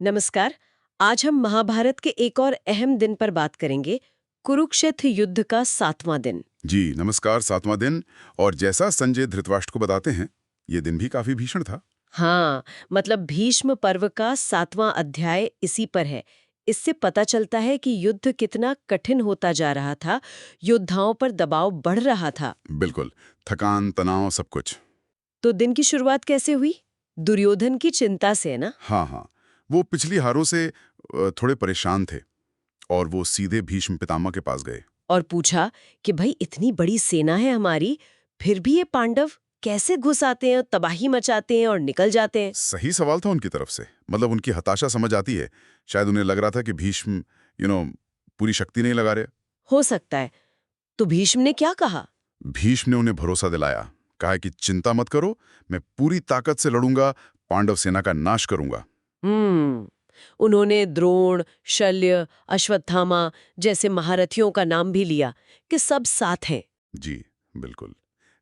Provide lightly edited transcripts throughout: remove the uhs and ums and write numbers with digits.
नमस्कार। आज हम महाभारत के एक और अहम दिन पर बात करेंगे, कुरुक्षेत्र युद्ध का 7वां दिन। जी नमस्कार। 7वां दिन। और जैसा संजय धृतराष्ट्र को बताते हैं, ये दिन भी काफी भीषण था। हाँ, मतलब भीष्म पर्व का 7वां अध्याय इसी पर है। इससे पता चलता है कि युद्ध कितना कठिन होता जा रहा था, योद्धाओं पर दबाव बढ़ रहा था। बिल्कुल। थकान, तनाव, सब कुछ। तो दिन की शुरुआत कैसे हुई? दुर्योधन की चिंता से ना। हाँ हाँ। वो पिछली हारों से थोड़े परेशान थे और वो सीधे भीष्म पितामह के पास गए। और पूछा कि भाई इतनी बड़ी सेना है हमारी, फिर भी ये पांडव कैसे घुस आते हैं, तबाही मचाते हैं और निकल जाते हैं। सही सवाल था उनकी तरफ से। मतलब उनकी हताशा समझ आती है। शायद उन्हें लग रहा था कि भीष्म पूरी शक्ति नहीं लगा रहे। हो सकता है। तो भीष्म ने क्या कहा? भीष्म ने उन्हें भरोसा दिलाया। कहा कि चिंता मत करो, मैं पूरी ताकत से लड़ूंगा, पांडव सेना का नाश करूंगा। हम्म। उन्होंने द्रोण, शल्य, अश्वत्थामा जैसे महारथियों का नाम भी लिया कि सब साथ हैं। जी, बिल्कुल।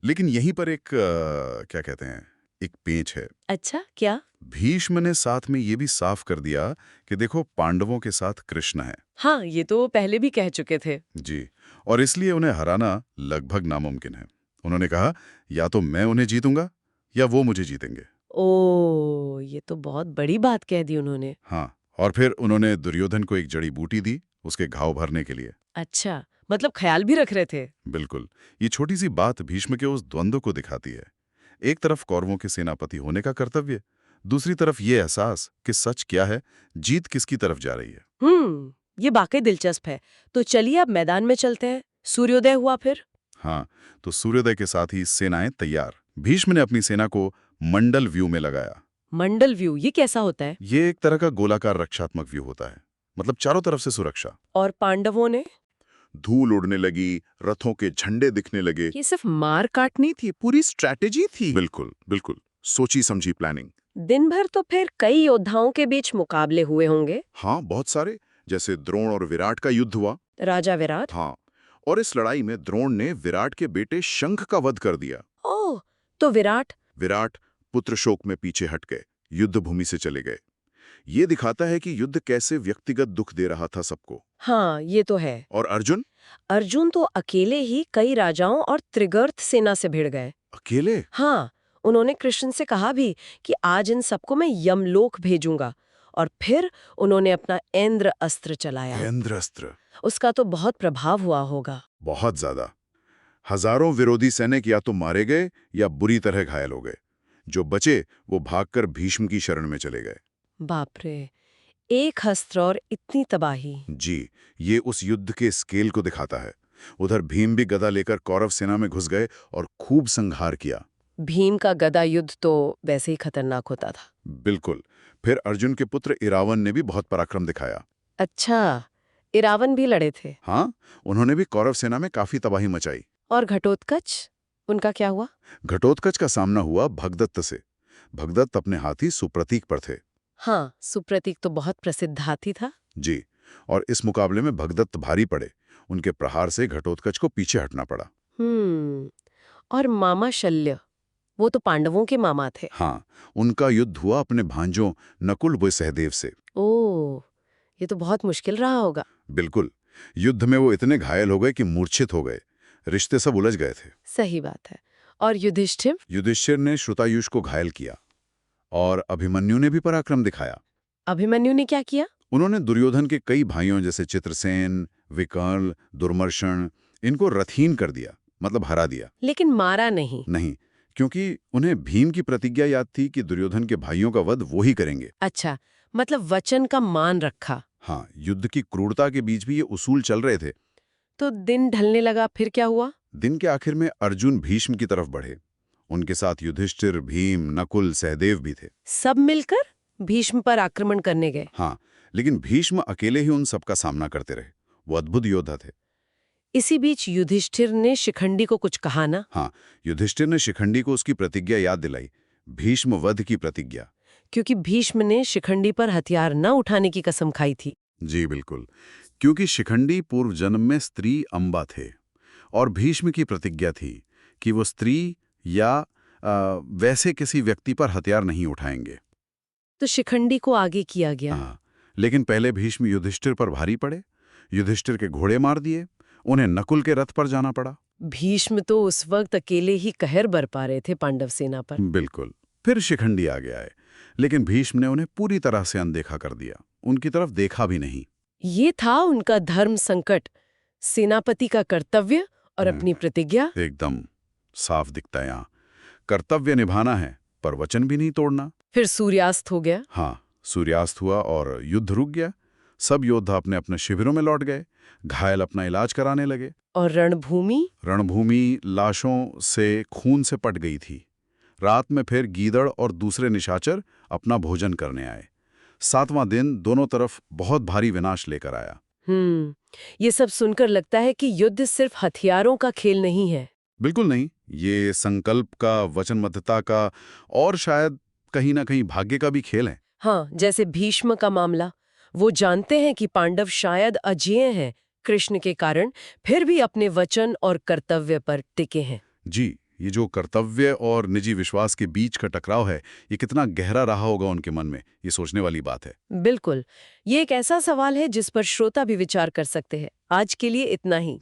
लेकिन यहीं पर एक क्या कहते हैं, एक पेंच है। अच्छा, क्या? भीष्म ने साथ में ये भी साफ कर दिया कि देखो, पांडवों के साथ कृष्ण है। हाँ, ये तो पहले भी कह चुके थे। जी। और इसलिए उन्हें हराना लगभग नामुमकिन है। उन्होंने कहा, या तो मैं उन्हें जीतूंगा या वो मुझे जीतेंगे। ओ, ये तो बहुत बड़ी बात कह दी उन्होंने। हाँ। और फिर उन्होंने दुर्योधन को एक जड़ी बूटी दी, उसके घाव भरने के लिए। अच्छा, मतलब ख्याल भी रख रहे थे। बिल्कुल। ये छोटी सी बात भीष्म के उस द्वंद्व को दिखाती है। एक तरफ कौरवों के सेनापति होने का कर्तव्य, दूसरी तरफ ये एहसास कि सच क्या है, जीत किसकी तरफ जा रही है। ये वाकई दिलचस्प है। तो चलिए अब मैदान में चलते हैं। सूर्योदय हुआ फिर? हाँ, तो सूर्योदय के साथ ही सेनाएं तैयार। भीष्म ने अपनी सेना को मंडल व्यू में लगाया। मंडल व्यू, ये कैसा होता है? ये एक तरह का गोलाकार रक्षात्मक व्यू होता है, मतलब चारों तरफ से सुरक्षा। और पांडवों ने? धूल उड़ने लगी, रथों के झंडे दिखने लगे। ये सिर्फ मार काटनी थी, पूरी स्ट्रैटेजी थी। बिल्कुल बिल्कुल। सोची समझी प्लानिंग। दिन भर तो फिर कई योद्धाओं के बीच मुकाबले हुए होंगे। हाँ, बहुत सारे। जैसे द्रोण और विराट का युद्ध हुआ। राजा विराट? हाँ। और इस लड़ाई में द्रोण ने विराट के बेटे शंख का वध कर दिया। ओह, तो विराट? विराट पुत्र शोक में पीछे हट गए, युद्ध भूमि से चले गए। ये दिखाता है कि युद्ध कैसे व्यक्तिगत दुख दे रहा था सबको। हाँ, ये तो है। और अर्जुन? अर्जुन तो अकेले ही कई राजाओं और त्रिगर्त सेना से भिड़ गए। अकेले? हाँ, उन्होंने कृष्ण से कहा भी कि आज इन सबको मैं यमलोक भेजूंगा। और फिर उन्होंने अपना इंद्र अस्त्र चलाया। इंद्र अस्त्र? उसका तो बहुत प्रभाव हुआ होगा। बहुत ज्यादा। हजारों विरोधी सैनिक या तो मारे गए या बुरी तरह घायल हो गए। जो बचे वो भागकर भीष्म की शरण में चले गए। बाप रे, एक अस्त्र और इतनी तबाही। जी। ये उस युद्ध के स्केल को दिखाता है। उधर भीम भी गदा लेकर कौरव सेना में घुस गए और खूब संहार किया। भीम का गदा युद्ध तो वैसे ही खतरनाक होता था। बिल्कुल। फिर अर्जुन के पुत्र इरावन ने भी बहुत पराक्रम दिखाया। अच्छा, इरावन भी लड़े थे? हाँ, उन्होंने भी कौरव सेना में काफी तबाही मचाई। और घटोत्कच, उनका क्या हुआ? घटोत्कच का सामना हुआ भगदत्त से। भगदत्त अपने हाथी सुप्रतीक पर थे। हाँ, सुप्रतीक तो बहुत प्रसिद्ध हाथी था। जी। और इस मुकाबले में भगदत्त भारी पड़े। उनके प्रहार से घटोत्कच को पीछे हटना पड़ा। हम्म। और मामा शल्य, वो तो पांडवों के मामा थे। हाँ, उनका युद्ध हुआ अपने भांजों नकुल व सहदेव से। ओह, ये तो बहुत मुश्किल रहा होगा। बिल्कुल। युद्ध में वो इतने घायल हो गए कि मूर्छित हो गए। रिश्ते सब उलझ गए थे। सही बात है। और युधिष्ठिर? युधिष्ठिर ने श्रुतायुष को घायल किया और अभिमन्यु ने भी पराक्रम दिखाया। अभिमन्यु ने क्या किया? उन्होंने दुर्योधन के कई भाइयों जैसे चित्रसेन, विकर्ण, दुर्मर्शन, इनको रथहीन कर दिया, मतलब हरा दिया। लेकिन मारा नहीं? नहीं, क्योंकि उन्हें भीम की प्रतिज्ञा याद थी कि दुर्योधन के भाइयों का वध वो ही करेंगे। अच्छा, मतलब वचन का मान रखा। हाँ, युद्ध की क्रूरता के बीच भी ये उसूल चल रहे थे। तो दिन ढलने लगा, फिर क्या हुआ? दिन के आखिर में अर्जुन भीष्म की तरफ बढ़े। उनके साथ युधिष्ठिर, भीम, नकुल, सहदेव भी थे। सब मिलकर भीष्म पर आक्रमण करने गए? हाँ, लेकिन भीष्म अकेले ही उन सबका सामना करते रहे। वो अद्भुत योद्धा थे। इसी बीच युधिष्ठिर ने शिखंडी को कुछ कहा ना? हाँ, युधिष्ठिर ने शिखंडी को उसकी प्रतिज्ञा याद दिलाई, भीष्म वध की प्रतिज्ञा। क्योंकि भीष्म ने शिखंडी पर हथियार न उठाने की कसम खाई थी। जी बिल्कुल। क्योंकि शिखंडी पूर्व जन्म में स्त्री अंबा थे और भीष्म की प्रतिज्ञा थी कि वो स्त्री या वैसे किसी व्यक्ति पर हथियार नहीं उठाएंगे। तो शिखंडी को आगे किया गया। हाँ, लेकिन पहले भीष्म युधिष्ठिर पर भारी पड़े, युधिष्ठिर के घोड़े मार दिए, उन्हें नकुल के रथ पर जाना पड़ा। भीष्म तो उस वक्त अकेले ही कहर बरपा रहे थे पांडव सेना पर। बिल्कुल। फिर शिखंडी आगे आए, लेकिन भीष्म ने उन्हें पूरी तरह से अनदेखा कर दिया, उनकी तरफ देखा भी नहीं। ये था उनका धर्म संकट, सेनापति का कर्तव्य और अपनी प्रतिज्ञा। एकदम साफ दिखता है यहाँ। कर्तव्य निभाना है, पर वचन भी नहीं तोड़ना। फिर सूर्यास्त हो गया। हाँ, सूर्यास्त हुआ और युद्ध रुक गया। सब योद्धा अपने अपने शिविरों में लौट गए, घायल अपना इलाज कराने लगे। और रणभूमि लाशों से, खून से पट गई थी। रात में फिर गीदड़ और दूसरे निशाचर अपना भोजन करने आए। 7वां दिन दोनों तरफ बहुत भारी विनाश लेकर आया। ये सब सुनकर लगता है कि युद्ध सिर्फ हथियारों का खेल नहीं है। बिल्कुल नहीं, ये संकल्प का, वचनबद्धता का और शायद कहीं ना कहीं भाग्य का भी खेल है। हाँ, जैसे भीष्म का मामला, वो जानते हैं कि पांडव शायद अजेय हैं कृष्ण के कारण, फिर भी अपने वचन और कर्तव्य पर टिके हैं। जी, ये जो कर्तव्य और निजी विश्वास के बीच का टकराव है, ये कितना गहरा रहा होगा उनके मन में, ये सोचने वाली बात है। बिल्कुल, ये एक ऐसा सवाल है जिस पर श्रोता भी विचार कर सकते हैं। आज के लिए इतना ही।